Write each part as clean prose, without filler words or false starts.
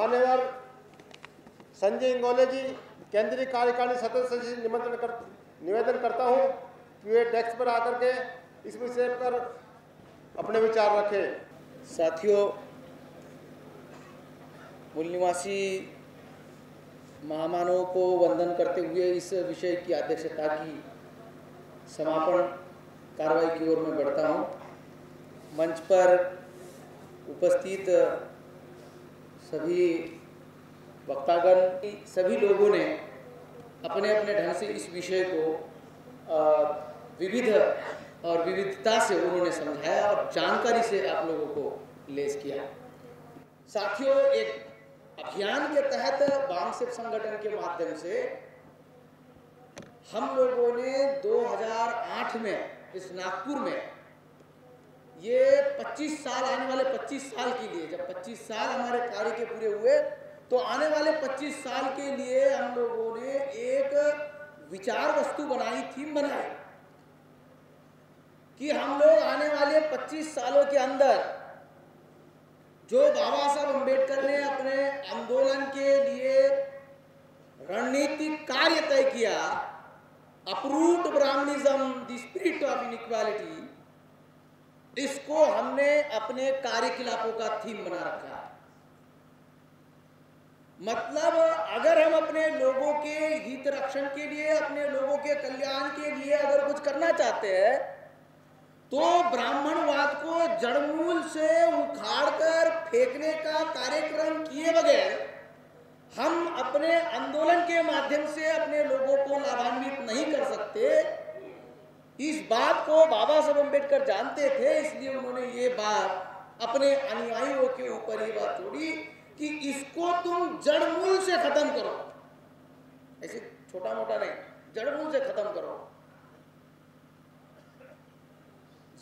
मान्यवर संजय इंगोले जी, केंद्रीय कार्यकारिणी सदस्य से निवेदन करता हूं कि वे डेस्क पर आकर के इस विषय पर अपने विचार रखें। साथियों, मूल निवासी महामानवों को वंदन करते हुए इस विषय की अध्यक्षता की समापन कार्रवाई की ओर मैं बढ़ता हूं। मंच पर उपस्थित सभी वक्तागण, सभी लोगों ने अपने अपने ढंग से इस विषय को विविध और विविधता से उन्होंने समझाया और जानकारी से आप लोगों को लेस किया। साथियों, एक अभियान के तहत बामसेफ संगठन के माध्यम से हम लोगों ने 2008 में इस नागपुर में ये 25 साल, आने वाले 25 साल के लिए, जब 25 साल हमारे कार्य के पूरे हुए तो आने वाले 25 साल के लिए हम लोगों ने एक विचार वस्तु बनाई, थीम बनाई कि हम लोग आने वाले 25 सालों के अंदर जो बाबा साहब अम्बेडकर ने अपने आंदोलन के लिए रणनीतिक कार्य तय किया, uproot Brahminism, the spirit of inequality, इसको हमने अपने कार्यकलापों का थीम बना रखा है। मतलब अगर हम अपने लोगों के हित रक्षण के लिए, अपने लोगों के कल्याण के लिए अगर कुछ करना चाहते हैं तो ब्राह्मणवाद को जड़मूल से उखाड़कर फेंकने का कार्यक्रम किए बगैर हम अपने आंदोलन के माध्यम से अपने लोगों को लाभान्वित नहीं कर सकते। इस बात को बाबा साहब अम्बेडकर जानते थे, इसलिए उन्होंने ये बात अपने अनुयायियों के ऊपर ये बात छोड़ी कि इसको तुम जड़मूल से खत्म करो, ऐसे छोटा मोटा नहीं, जड़मूल से खत्म करो।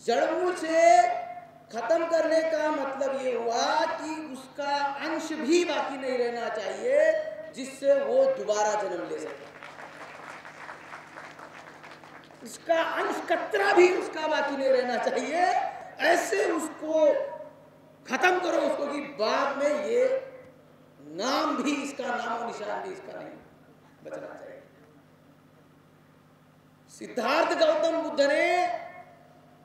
जड़मूल से खत्म करने का मतलब ये हुआ कि उसका अंश भी बाकी नहीं रहना चाहिए जिससे वो दोबारा जन्म ले सके। उसका अंश कतरा भी उसका बाकी नहीं रहना चाहिए, ऐसे उसको खत्म करो उसको कि बाद में ये नाम भी, इसका नाम और निशान भी इसका नहीं बचना चाहिए। सिद्धार्थ गौतम बुद्ध ने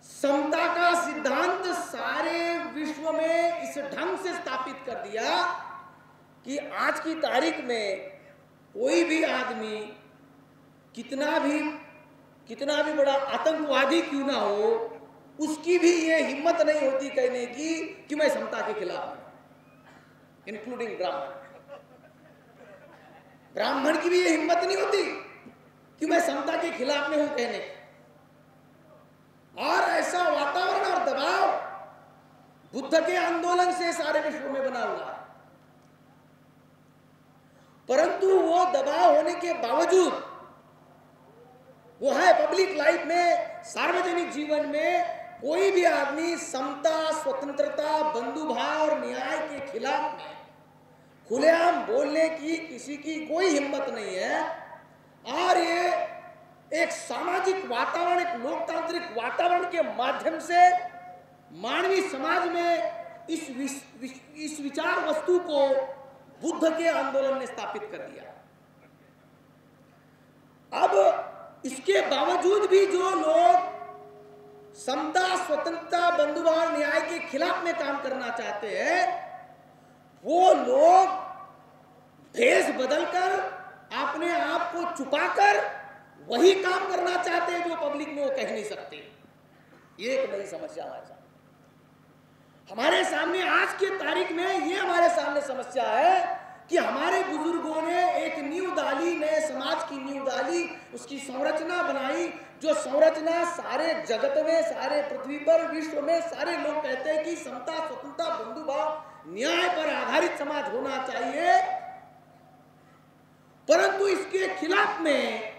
समता का सिद्धांत सारे विश्व में इस ढंग से स्थापित कर दिया कि आज की तारीख में कोई भी आदमी कितना भी बड़ा आतंकवादी क्यों ना हो, उसकी भी ये हिम्मत नहीं होती कहने की कि मैं समता के खिलाफ हूं, इंक्लूडिंग ब्राह्मण की भी ये हिम्मत नहीं होती कि मैं समता के खिलाफ में हूं कहने। और ऐसा वातावरण और दबाव बुद्ध के आंदोलन से सारे विश्व में बना हुआ है, परंतु वो दबाव होने के बावजूद वो है पब्लिक लाइफ में, सार्वजनिक जीवन में कोई भी आदमी समता, स्वतंत्रता, बंधुभाव और न्याय के खिलाफ में खुलेआम बोलने की किसी की कोई हिम्मत नहीं है। और ये एक सामाजिक वातावरण, एक लोकतांत्रिक वातावरण के माध्यम से मानवीय समाज में इस विचार वस्तु को बुद्ध के आंदोलन ने स्थापित कर दिया। अब इसके बावजूद भी जो लोग समता, स्वतंत्रता, बंधुभाव, न्याय के खिलाफ में काम करना चाहते हैं, वो लोग भेष बदलकर, अपने आप को छुपाकर वही काम करना चाहते हैं जो पब्लिक में वो कह नहीं सकते। ये एक नई समस्या हमारे सामने आज के तारीख में ये हमारे सामने समस्या है कि हमारे बुजुर्गों ने एक नींव डाली, नए समाज की नींव डाली, उसकी संरचना बनाई, जो संरचना सारे जगत में, सारे पृथ्वी पर, विश्व में सारे लोग कहते हैं कि समता, स्वतंत्रता, बंधुभाव, न्याय पर आधारित समाज होना चाहिए। परंतु इसके खिलाफ में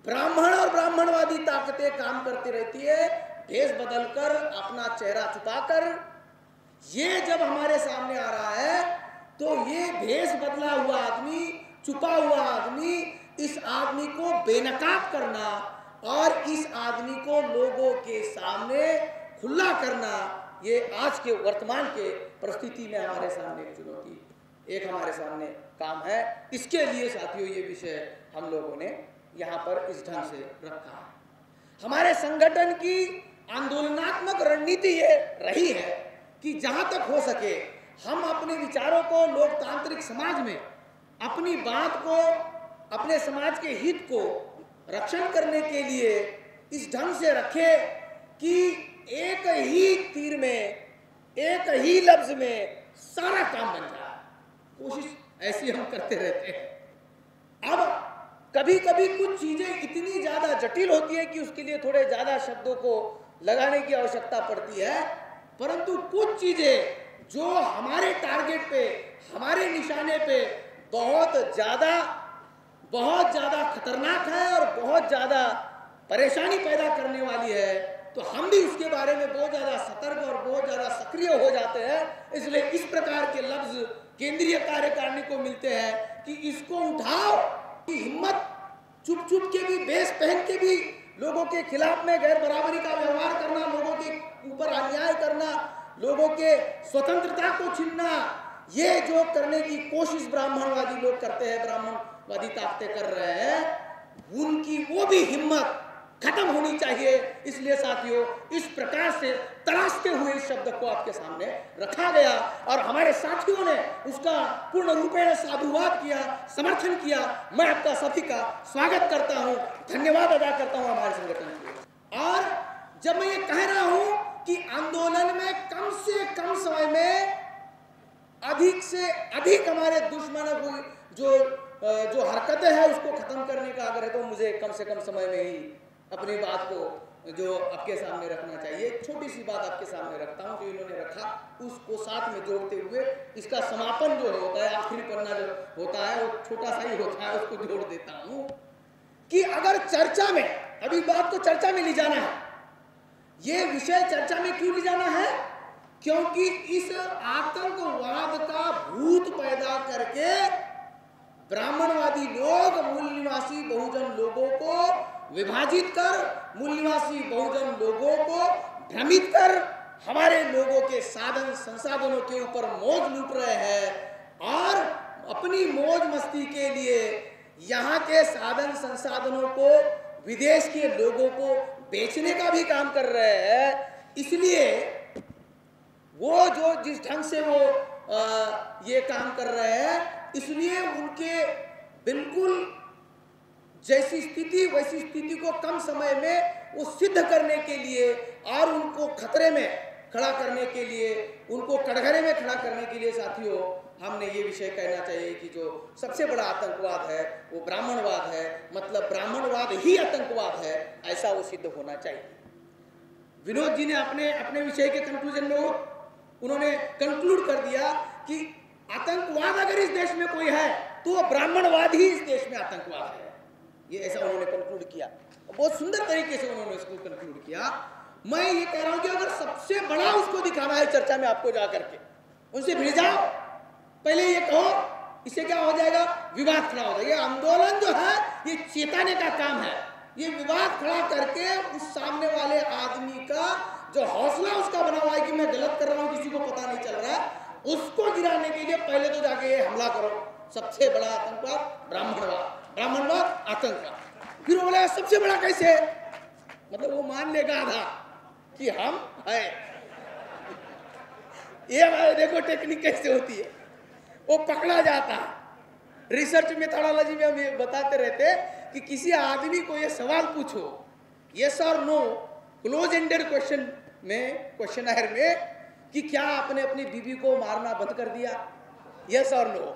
ब्राह्मण और ब्राह्मणवादी ताकतें काम करती रहती है, भेष बदलकर, अपना चेहरा छुपाकर। ये जब हमारे सामने आ रहा है तो ये भेष बदला हुआ आदमी, छुपा हुआ आदमी, इस आदमी को बेनकाब करना और इस आदमी को लोगों के सामने खुला करना, ये आज के वर्तमान के परिस्थिति में हमारे सामने एक चुनौती, एक हमारे सामने काम है। इसके लिए साथियों ये विषय हम लोगों ने यहाँ पर इस ढंग से रखा है। हमारे संगठन की आंदोलनात्मक रणनीति ये रही है कि जहाँ तक हो सके हम अपने विचारों को लोकतांत्रिक समाज में, अपनी बात को, अपने समाज के हित को रक्षण करने के लिए इस ढंग से रखें कि एक ही तीर में, एक ही लफ्ज में सारा काम बन जाए। कोशिश ऐसी हम करते रहते हैं। अब कभी कभी कुछ चीजें इतनी ज्यादा जटिल होती है कि उसके लिए थोड़े ज्यादा शब्दों को लगाने की आवश्यकता पड़ती है, परंतु कुछ चीजें जो हमारे टारगेट पे, हमारे निशाने पे बहुत ज्यादा खतरनाक है और बहुत ज्यादा परेशानी पैदा करने वाली है, तो हम भी उसके बारे में बहुत ज्यादा सतर्क और बहुत ज्यादा सक्रिय हो जाते हैं। इसलिए इस प्रकार के लफ्ज केंद्रीय कार्यकारिणी को मिलते हैं कि इसको उठाओ, कि हिम्मत, चुप चुप के भी, बेस पहन के भी लोगों के खिलाफ में गैर बराबरी का व्यवहार करना, लोगों के ऊपर अन्याय करना, लोगों के स्वतंत्रता को छीनना, ये जो करने की कोशिश ब्राह्मणवादी लोग करते हैं, ब्राह्मणवादी ताकतें कर रहे हैं, उनकी वो भी हिम्मत खत्म होनी चाहिए। इसलिए साथियों इस प्रकार से तराशते हुए इस शब्द को आपके सामने रखा गया और हमारे साथियों ने उसका पूर्ण रूपेण साधुवाद किया, समर्थन किया। मैं आपका सभी का स्वागत करता हूं, धन्यवाद अदा करता हूं हमारे संगठन के। और जब मैं ये कह रहा हूं कि आंदोलन में कम से कम समय में अधिक से अधिक हमारे दुश्मनों को जो हरकतें हैं उसको खत्म करने का अगर है, तो मुझे कम से कम समय में ही अपनी बात को जो आपके सामने रखना चाहिए। छोटी सी बात आपके सामने रखता हूं जो इन्होंने रखा, उसको साथ में जोड़ते हुए इसका समापन जो होता है, आखिरी पन्ना जो होता है वो छोटा सा ही होता है, उसको जोड़ देता हूं कि अगर चर्चा में, अभी बात को चर्चा में ले जाना है, ये विषय चर्चा में क्यों ले जाना है? क्योंकि इस आतंकवाद का भूत पैदा करके ब्राह्मणवादी लोग मूल निवासी बहुजन लोगों को विभाजित कर, मूल निवासी बहुजन लोगों को भ्रमित कर, हमारे लोगों के साधन संसाधनों के ऊपर मौज लूट रहे हैं और अपनी मौज मस्ती के लिए यहाँ के साधन संसाधनों को विदेश के लोगों को बेचने का भी काम कर रहे हैं। इसलिए वो जो जिस ढंग से वो ये काम कर रहे हैं, इसलिए उनके बिल्कुल जैसी स्थिति वैसी स्थिति को कम समय में वो सिद्ध करने के लिए और उनको खतरे में खड़ा करने के लिए, उनको कटघरे में खड़ा करने के लिए साथियों हमने ये विषय कहना चाहिए कि जो सबसे बड़ा आतंकवाद है वो ब्राह्मणवाद है। मतलब ब्राह्मणवाद ही आतंकवाद है, ऐसा वो सिद्ध होना चाहिए। विनोद जी ने अपने विषय के कंक्लूजन में उन्होंने कंक्लूड कर दिया कि आतंकवाद अगर इस देश में कोई है तो ब्राह्मणवाद ही इस देश में आतंकवाद है। ये ऐसा उन्होंने कंक्लूड किया, बहुत सुंदर तरीके से उन्होंने इसको कंक्लूड किया। मैं ये कह रहा हूं कि अगर सबसे बड़ा उसको दिखाना है चर्चा में आपको जा करके, उनसे भिड़ जाओ, पहले ये कहो, इससे क्या हो जाएगा? विवाद खड़ा हो जाएगा। ये आंदोलन जो है ये चेताने का काम है। ये विवाद खड़ा करके उस सामने वाले आदमी का जो हौसला उसका बना हुआ है कि मैं गलत कर रहा हूं, किसी को पता नहीं चल रहा है, उसको गिराने के लिए पहले तो जाके ये हमला करो। सबसे बड़ा आतंकवाद ब्राह्मणवाद, ब्राह्मणवाद आतंकवाद। फिर वो बोला सबसे बड़ा कैसे है? मतलब वो मान लेगा आधा कि हम है। ये हमारे देखो टेक्निक कैसे होती है, वो पकड़ा जाता है। रिसर्च मेथोडोलॉजी में हम ये बताते रहते हैं कि किसी आदमी को ये सवाल पूछो, यस और नो, क्लोज एंडेड क्वेश्चन में, क्वेश्चनर में, कि क्या आपने अपनी बीवी को मारना बंद कर दिया, यस और नो।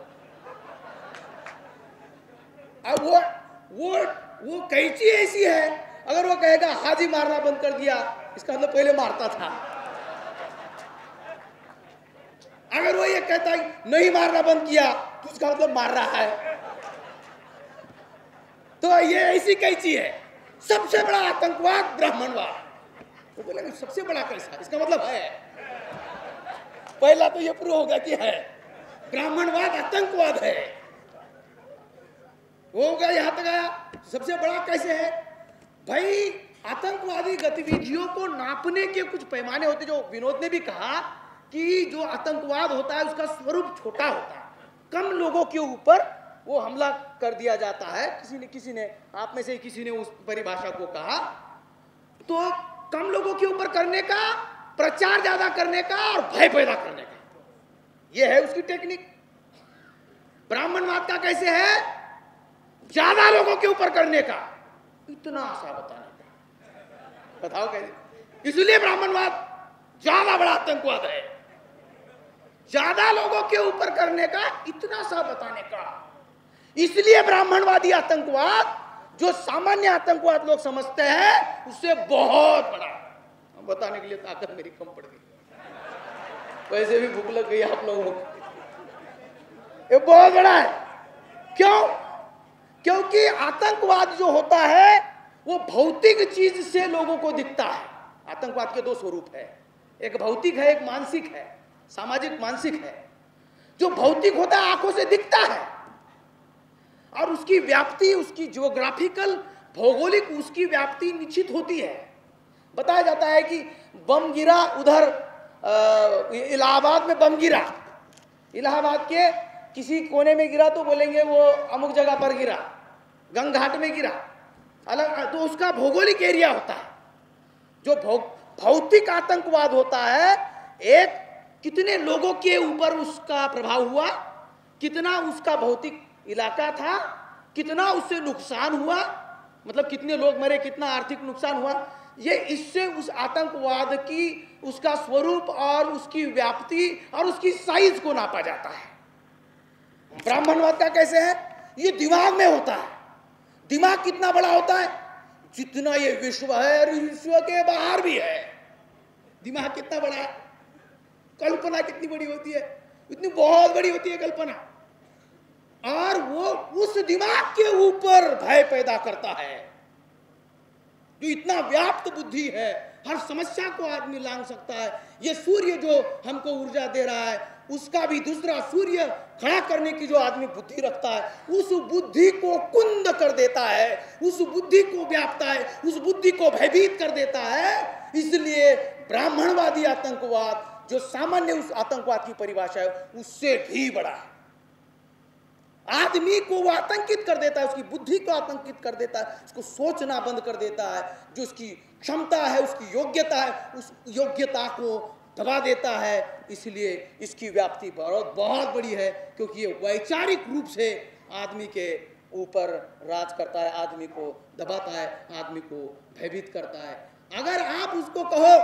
अब वो कैची ऐसी है, अगर वो कहेगा हाजी मारना बंद कर दिया, इसका मतलब पहले मारता था। अगर वो ये कहता है नहीं मारना बंद किया, तो इसका मतलब मार रहा है। तो ये ऐसी कैची है। सबसे बड़ा आतंकवाद ब्राह्मणवाद। वो बोलेगा सबसे बड़ा कैसा, इसका मतलब है, पहला तो ये प्रूव होगा कि है, ब्राह्मणवाद आतंकवाद है। वो होगा यहां तक आया। सबसे बड़ा कैसे है भाई? आतंकवादी गतिविधियों को नापने के कुछ पैमाने होते, जो विनोद ने भी कहा कि जो आतंकवाद होता है उसका स्वरूप छोटा होता है, कम लोगों के ऊपर वो हमला कर दिया जाता है। किसी ने आप में से किसी ने उस परिभाषा को कहा, तो कम लोगों के ऊपर करने का, प्रचार ज्यादा करने का और भय पैदा करने का, ये है उसकी टेक्निक। ब्राह्मणवाद का कैसे है? ज्यादा लोगों के ऊपर करने का, इतना सा बताने का। बताओ कैसे? इसलिए ब्राह्मणवाद ज्यादा बड़ा आतंकवाद है, ज्यादा लोगों के ऊपर करने का, इतना सा बताने का। इसलिए ब्राह्मणवादी आतंकवाद, जो सामान्य आतंकवाद लोग समझते हैं, उससे बहुत बड़ा। बताने के लिए ताकत मेरी कम पड़ गई, वैसे भी भूख लग गई आप लोगों को। ये बहुत बड़ा है। क्यों? क्योंकि आतंकवाद जो होता है वो भौतिक चीज से लोगों को दिखता है। आतंकवाद के दो स्वरूप है, एक भौतिक है, एक मानसिक है, सामाजिक मानसिक है। जो भौतिक होता है आंखों से दिखता है और उसकी व्याप्ति, उसकी ज्योग्राफिकल, भौगोलिक उसकी व्याप्ति निश्चित होती है। बताया जाता है कि बम गिरा उधर इलाहाबाद में, बम गिरा इलाहाबाद के किसी कोने में गिरा तो बोलेंगे वो अमुक जगह पर गिरा, गंगा घाट में गिरा, अलग, तो उसका भौगोलिक एरिया होता है। जो भौतिक आतंकवाद होता है, एक कितने लोगों के ऊपर उसका प्रभाव हुआ, कितना उसका भौतिक इलाका था, कितना उससे नुकसान हुआ, मतलब कितने लोग मरे, कितना आर्थिक नुकसान हुआ, ये इससे उस आतंकवाद की, उसका स्वरूप और उसकी व्याप्ति और उसकी साइज को नापा जाता है। ब्राह्मणवाद का कैसे है? ये दिमाग में होता है। दिमाग कितना बड़ा होता है? जितना ये विश्व है और विश्व के बाहर भी है। दिमाग कितना बड़ा है? कल्पना कितनी बड़ी होती है? इतनी बहुत बड़ी होती है कल्पना। और वो उस दिमाग के ऊपर भय पैदा करता है, जो इतना व्याप्त बुद्धि है, हर समस्या को आदमी लांघ सकता है। ये सूर्य जो हमको ऊर्जा दे रहा है, उसका भी दूसरा सूर्य खड़ा करने की जो आदमी बुद्धि रखता है, उस बुद्धि को कुंद कर देता है, उस बुद्धि को व्यापता है, उस बुद्धि को भयभीत कर देता है। इसलिए ब्राह्मणवादी आतंकवाद, जो सामान्य उस आतंकवाद की परिभाषा है, उससे भी बड़ा है। आदमी को वो आतंकित कर देता है, उसकी बुद्धि को आतंकित कर देता है, उसको सोचना बंद कर देता है। जो उसकी क्षमता है, उसकी योग्यता है, उस योग्यता को दबा देता है। इसलिए इसकी व्याप्ति बहुत बहुत बड़ी है, क्योंकि ये वैचारिक रूप से आदमी के ऊपर राज करता है, आदमी को दबाता है, आदमी को भयभीत करता है। अगर आप उसको कहो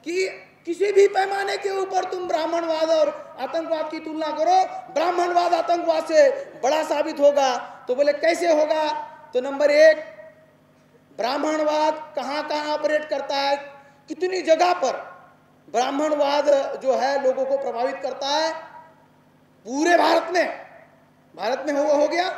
कि किसी भी पैमाने के ऊपर तुम ब्राह्मणवाद और आतंकवाद की तुलना करो, ब्राह्मणवाद आतंकवाद से बड़ा साबित होगा, तो बोले कैसे होगा? तो नंबर एक, ब्राह्मणवाद कहाँ कहाँ ऑपरेट करता है, कितनी जगह पर ब्राह्मणवाद जो है लोगों को प्रभावित करता है? पूरे भारत में हो गया।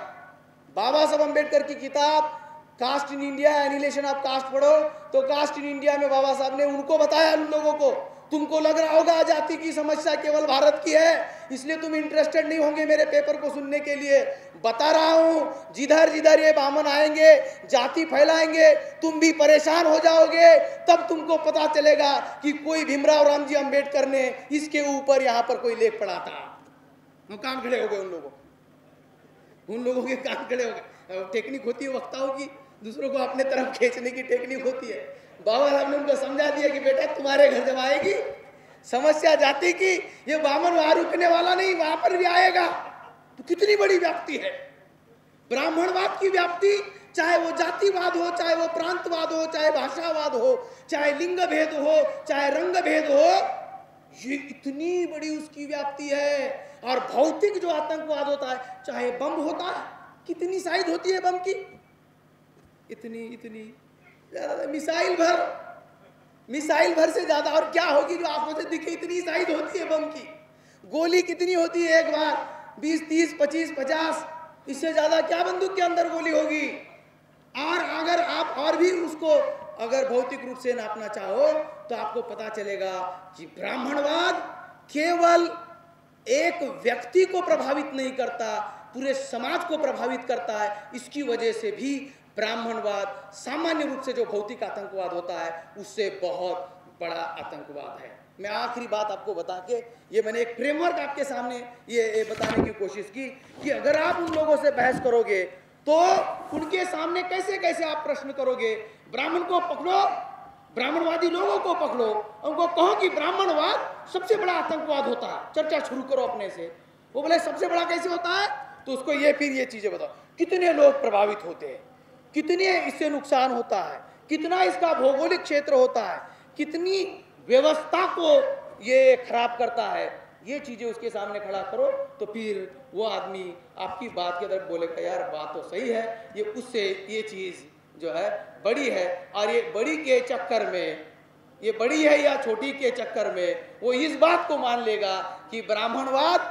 बाबा साहब अम्बेडकर की किताब caste in India, annihilation of caste पढ़ो, तो कास्ट इन इंडिया में बाबा साहब ने उनको बताया, उन लोगों को, तुमको लग रहा होगा जाति की समस्या केवल भारत की है, इसलिए तुम इंटरेस्टेड नहीं होंगे मेरे पेपर को सुनने के लिए। बता रहा हूं, जिधर जिधर ये बामन आएंगे, जाति फैलाएंगे, तुम भी परेशान हो जाओगे। तब तुमको पता चलेगा कि कोई भीमराव रामजी अम्बेडकर ने इसके ऊपर यहाँ पर कोई लेख पढ़ा था। कान खड़े हो गए उन लोगों के कान खड़े हो गए। टेक्निक होती है वक्ताओं की, दूसरों को अपने तरफ खींचने की टेक्निक होती है। बाबा साहब ने उनको समझा दिया कि बेटा तुम्हारे घर जब आएगी समस्या जाति की, ये बामन वहां रुकने वाला नहीं, वहां पर भी आएगा। तो कितनी बड़ी व्याप्ति है ब्राह्मणवाद की व्याप्ति, चाहे वो जातिवाद हो, चाहे वो प्रांतवाद हो, चाहे भाषावाद हो, चाहे लिंग भेद हो, चाहे रंग भेद हो, ये इतनी बड़ी उसकी व्याप्ति है। और भौतिक जो आतंकवाद होता है, चाहे बम होता है, कितनी साइज होती है बम की? इतनी ज्यादा, मिसाइल भर से ज्यादा। और क्या होगी जो आंखों से दिखे, इतनी साइज होती है बम की। गोली कितनी होती है एक बार? 20, 30, 25, 50, इससे ज्यादा क्या बंदूक के अंदर गोली होगी? और अगर आप और भी उसको अगर भौतिक रूप से नापना चाहो तो आपको पता चलेगा कि ब्राह्मणवाद केवल एक व्यक्ति को प्रभावित नहीं करता, पूरे समाज को प्रभावित करता है। इसकी वजह से भी ब्राह्मणवाद सामान्य रूप से जो भौतिक आतंकवाद होता है उससे बहुत बड़ा आतंकवाद है। मैं आखिरी बात आपको बता के, ये मैंने एक फ्रेमवर्क आपके सामने ये बताने की कोशिश की कि अगर आप उन लोगों से बहस करोगे तो उनके सामने कैसे कैसे आप प्रश्न करोगे। ब्राह्मण को पकड़ो, ब्राह्मणवादी लोगों को पकड़ो, उनको कहो कि ब्राह्मणवाद सबसे बड़ा आतंकवाद होता है, चर्चा शुरू करो अपने से। वो बोले सबसे बड़ा कैसे होता है, तो उसको ये फिर ये चीजें बताओ, कितने लोग प्रभावित होते हैं, कितने इससे नुकसान होता है, कितना इसका भौगोलिक क्षेत्र होता है, कितनी व्यवस्था को ये खराब करता है, ये चीजें उसके सामने खड़ा करो तो फिर वो आदमी आपकी बात के तरफ बोलेगा यार बात तो सही है, ये उससे ये चीज जो है बड़ी है, और ये बड़ी के चक्कर में, ये बड़ी है या छोटी के चक्कर में वो इस बात को मान लेगा कि ब्राह्मणवाद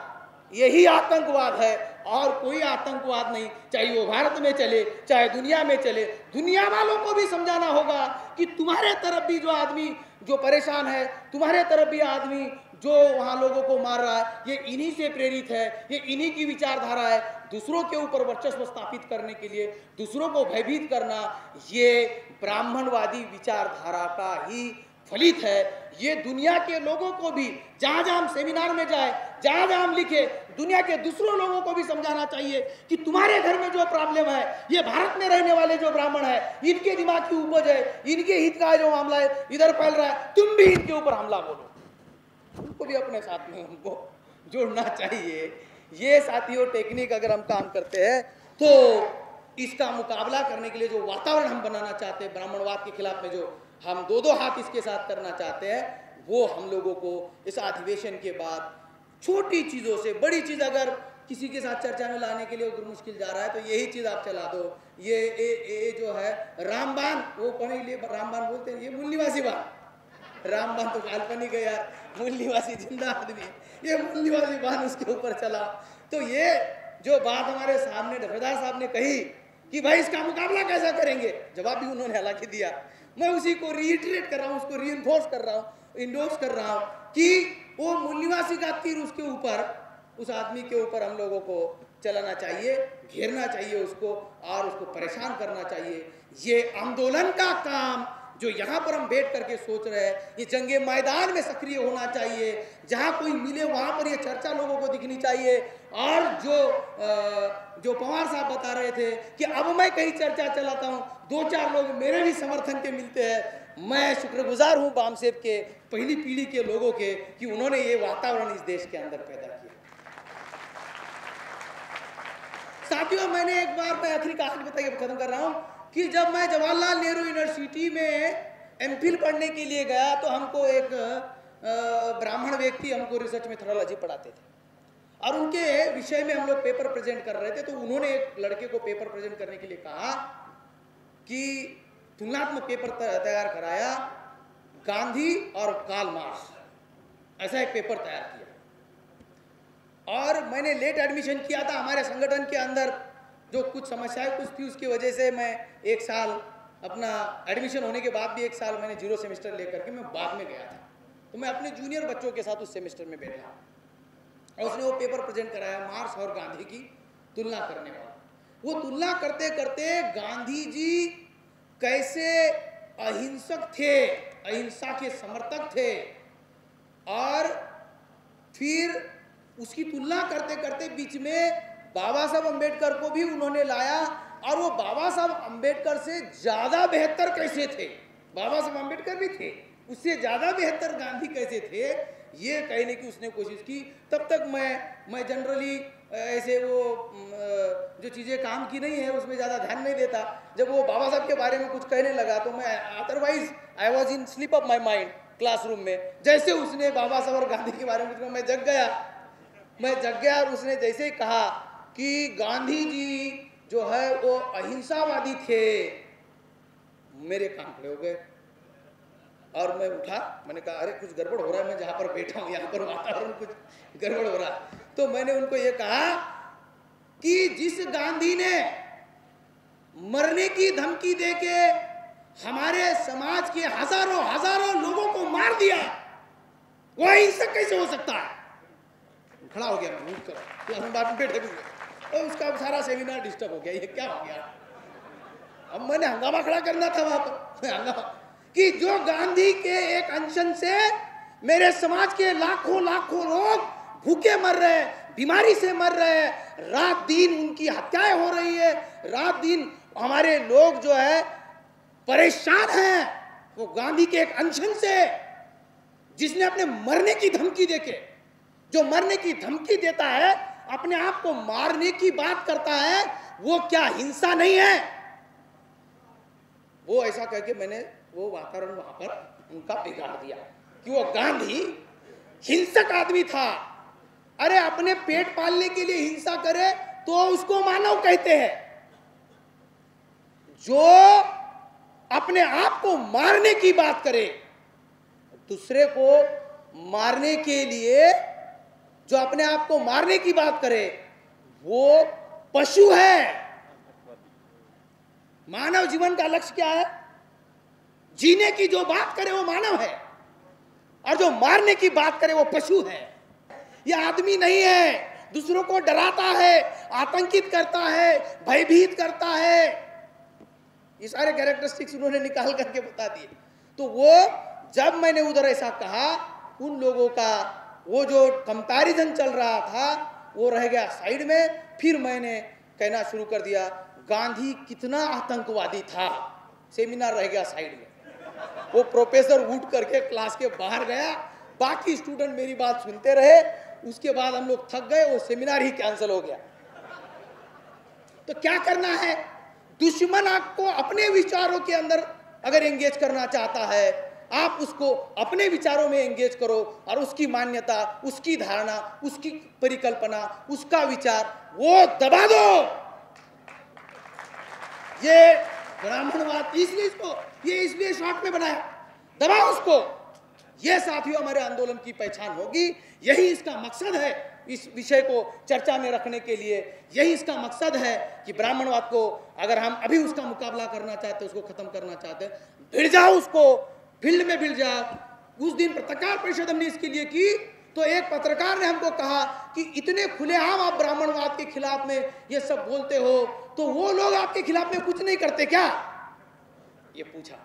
यही आतंकवाद है और कोई आतंकवाद नहीं, चाहे वो भारत में चले चाहे दुनिया में चले। दुनिया वालों को भी समझाना होगा कि तुम्हारे तरफ भी जो आदमी जो परेशान है, तुम्हारे तरफ भी आदमी जो वहां लोगों को मार रहा है, ये इन्हीं से प्रेरित है, ये इन्हीं की विचारधारा है। दूसरों के ऊपर वर्चस्व स्थापित करने के लिए, दूसरों को भयभीत करना, ये ब्राह्मणवादी विचारधारा का ही फलित है। ये दुनिया के लोगों को भी जहां जहां हम सेमिनार में जाए, जहां जहां हम लिखे, दुनिया के दूसरों लोगों को भी समझाना चाहिए कि तुम्हारे घर में जो प्रॉब्लम है, ये भारत में रहने वाले जो ब्राह्मण है, इनके दिमाग की उपज है, इनके हित का जो मामला है इधर फैल रहा है, तुम भी इनके ऊपर हमला बोलो। उनको भी अपने साथ में हमको जोड़ना चाहिए। ये साथियों टेक्निक अगर हम काम करते हैं तो इसका मुकाबला करने के लिए जो वातावरण हम बनाना चाहते हैं ब्राह्मणवाद के खिलाफ में, जो हम दो हाथ इसके साथ करना चाहते हैं, वो हम लोगों को इस अधिवेशन के बाद छोटी चीज़ों से बड़ी चीज़ अगर किसी के साथ चर्चा में लाने के लिए अगर मुश्किल जा रहा है तो यही चीज़ आप चला दो। ये जो है रामबान, वो पढ़ने लिए रामबान बोलते हैं, ये मूल निवासी बान, रामबान तो काल्पनिक है यार, मूल निवासी जिंदा आदमी, ये मूल निवासी बान उसके ऊपर चला। तो ये जो बात हमारे सामने डफेदार साहब ने कही कि भाई इसका मुकाबला कैसा करेंगे, जवाब भी उन्होंने हालांकि दिया, मैं उसी को रीइटरेट कर रहा हूँ, उसको रीइंफोर्स कर रहा हूँ, इंडोर्स कर रहा हूँ कि वो मूल निवासी का तीर उसके ऊपर, उस आदमी के ऊपर हम लोगों को चलाना चाहिए, घेरना चाहिए उसको और उसको परेशान करना चाहिए। ये आंदोलन का काम जो यहाँ पर हम बैठ करके सोच रहे हैं, ये जंगे मैदान में सक्रिय होना चाहिए, जहाँ कोई मिले वहाँ पर ये चर्चा लोगों को दिखनी चाहिए। और जो पवार साहब बता रहे थे कि अब मैं कहीं चर्चा चलाता हूँ, 2-4 लोग मेरे भी समर्थन के मिलते हैं, मैं शुक्रगुजार हूँ बामसेब के पहली पीढ़ी के लोगों के कि उन्होंने ये वातावरण इस देश के अंदर पैदा किया। साथियों, मैंने एक बार, मैं आखिरी कहानी बता के खत्म कर रहा हूँ कि जब मैं जवाहरलाल नेहरू यूनिवर्सिटी में एमफिल पढ़ने के लिए गया तो हमको एक ब्राह्मण व्यक्ति हमको रिसर्च मेथोडोलॉजी पढ़ाते थे और उनके विषय में हम लोग पेपर प्रेजेंट कर रहे थे। तो उन्होंने एक लड़के को पेपर प्रेजेंट करने के लिए कहा कि तुलनात्मक पेपर तैयार कराया, गांधी और कार्ल मार्क्स, ऐसा एक पेपर तैयार किया। और मैंने लेट एडमिशन किया था, हमारे संगठन के अंदर जो कुछ समस्याएं कुछ थी उसकी वजह से मैं एक साल अपना एडमिशन होने के बाद भी एक साल मैंने 0 सेमेस्टर लेकर के मैं बाद में गया था। तो मैं अपने जूनियर बच्चों के साथ उस सेमेस्टर में बैठा और उसने वो पेपर प्रेजेंट कराया, मार्क्स और गांधी की तुलना करने वाला। वो तुलना करते करते गांधी जी कैसे अहिंसक थे, अहिंसा के समर्थक थे, और फिर उसकी तुलना करते करते बीच में बाबा साहब अम्बेडकर को भी उन्होंने लाया और वो बाबा साहब अम्बेडकर से ज़्यादा बेहतर कैसे थे, बाबा साहब अम्बेडकर भी थे, उससे ज़्यादा बेहतर गांधी कैसे थे, ये कहने की उसने कोशिश की। तब तक मैं जनरली ऐसे वो जो चीज़ें काम की नहीं है उसमें ज़्यादा ध्यान नहीं देता। जब वो बाबा साहब के बारे में कुछ कहने लगा तो मैं otherwise I was in slip of my mind classroom में। जैसे उसने बाबा साहब और गांधी के बारे में मैं जग गया और उसने जैसे ही कहा कि गांधी जी जो है वो अहिंसावादी थे, मेरे कान खड़े हो गए और मैं उठा, मैंने कहा अरे कुछ गड़बड़ हो रहा है, मैं जहाँ पर बैठा हूँ यहाँ पर वातावरण कुछ गड़बड़ हो रहा है। तो मैंने उनको ये कहा कि जिस गांधी ने मरने की धमकी देके हमारे समाज के हजारों लोगों को मार दिया, वो अहिंसक कैसे हो सकता है? खड़ा हो गया मैं, उठ कर हम बात बैठे भी और उसका सारा सेमिनार डिस्टर्ब हो गया, ये क्या हो गया? अब मैंने हंगामा खड़ा करना था वहां पर, हंगामा कि जो गांधी के एक अनशन से मेरे समाज के लाखों लाखों लोग भूखे मर रहे हैं, बीमारी से मर रहे हैं, रात दिन उनकी हत्याएं हो रही है, रात दिन हमारे लोग जो है परेशान हैं, वो गांधी के एक अनशन से, जिसने अपने मरने की धमकी देके, जो मरने की धमकी देता है, अपने आप को मारने की बात करता है, वो क्या हिंसा नहीं है? वो ऐसा कह के मैंने वो वातावरण वहां पर उनका बिगाड़ दिया कि वो गांधी हिंसक आदमी था। अरे अपने पेट पालने के लिए हिंसा करे तो उसको मानव कहते हैं, जो अपने आप को मारने की बात करे, दूसरे को मारने के लिए जो अपने आप को मारने की बात करे, वो पशु है। मानव जीवन का लक्ष्य क्या है? जीने की जो बात करे वो मानव है, और जो मारने की बात करे वो पशु है। यह आदमी नहीं है, दूसरों को डराता है, आतंकित करता है, भयभीत करता है। ये सारे कैरेक्टरिस्टिक्स उन्होंने निकाल करके बता दिए। तो वो जब मैंने उधर ऐसा कहा, उन लोगों का वो जो कंपैरिजन चल रहा था वो रह गया साइड में। फिर मैंने कहना शुरू कर दिया गांधी कितना आतंकवादी था, सेमिनार रह गया साइड में। वो प्रोफेसर उठ करके क्लास के बाहर गया, बाकी स्टूडेंट मेरी बात सुनते रहे, उसके बाद हम लोग थक गए, वो सेमिनार ही कैंसिल हो गया। तो क्या करना है? दुश्मन आपको अपने विचारों के अंदर अगर एंगेज करना चाहता है, आप उसको अपने विचारों में एंगेज करो और उसकी मान्यता, उसकी धारणा, उसकी परिकल्पना, उसका विचार वो दबा दो। ये ब्राह्मणवाद इसलिए शॉर्ट में बनाया, दबाओ उसको। ये साथियों हमारे आंदोलन की पहचान होगी, यही इसका मकसद है। इस विषय को चर्चा में रखने के लिए यही इसका मकसद है कि ब्राह्मणवाद को अगर हम अभी उसका मुकाबला करना चाहते, उसको खत्म करना चाहते, भिड़ जाओ, उसको फील्ड में भिड़ जाओ। उस दिन पत्रकार परिषद हमने इसके लिए की, तो एक पत्रकार ने हमको कहा कि इतने खुलेआम आप ब्राह्मणवाद के खिलाफ में ये सब बोलते हो, तो वो लोग आपके खिलाफ में कुछ नहीं करते क्या? ये पूछा।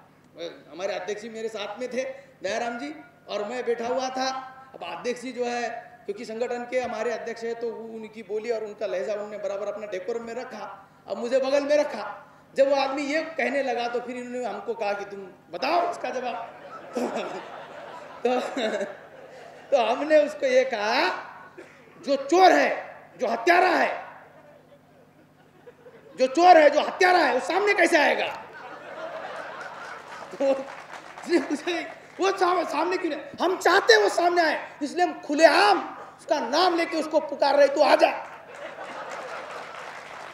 हमारे अध्यक्ष जी मेरे साथ में थे, दयाराम जी, और मैं बैठा हुआ था। अब अध्यक्ष जी जो है, क्योंकि संगठन के हमारे अध्यक्ष है, तो उनकी बोली और उनका लहजा उन्होंने बराबर अपना डेकोरम में रखा। अब मुझे बगल में रखा। जब वो आदमी ये कहने लगा तो फिर इन्होंने हमको कहा कि तुम बताओ इसका जवाब। तो हमने उसको ये कहा, जो चोर है, जो हत्यारा है, जो चोर है, जो हत्यारा है, वो सामने कैसे आएगा? तो वो सामने क्यों नहीं? हम चाहते हैं वो सामने आए, इसलिए हम खुलेआम उसका नाम लेके उसको पुकार रहे, तू आजा,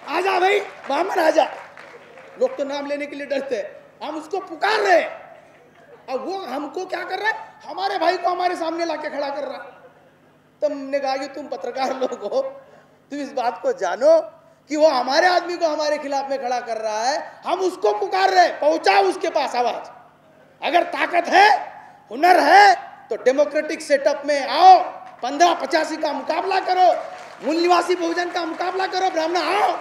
आजा भाई ब्राह्मण आजा। लोग तो नाम लेने के लिए डरते हैं, हम उसको पुकार रहे। अब वो हमको क्या कर रहा है? हमारे भाई को हमारे सामने लाके खड़ा कर रहा है। तो हमने कहा कि तुम पत्रकार लोग हो, तुम इस बात को जानो कि वो हमारे आदमी को हमारे खिलाफ में खड़ा कर रहा है, हम उसको पुकार रहे, पहुंचाओ उसके पास आवाज। अगर ताकत है, हुनर है, तो डेमोक्रेटिक सेटअप में आओ, 1585 का मुकाबला करो, मूल निवासी बहुजन का मुकाबला करो, ब्राह्मण आओ,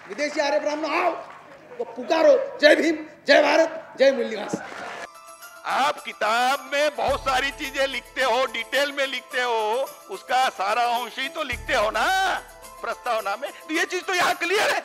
विदेशी आर्य ब्राह्मण आओ, तो पुकारो, जय भीम, जय भारत, जय मूल निवास। आप किताब में बहुत सारी चीजें लिखते हो, डिटेल में लिखते हो, उसका सारा अंश ही तो लिखते हो ना प्रस्तावना में। तो ये चीज तो यहाँ क्लियर है।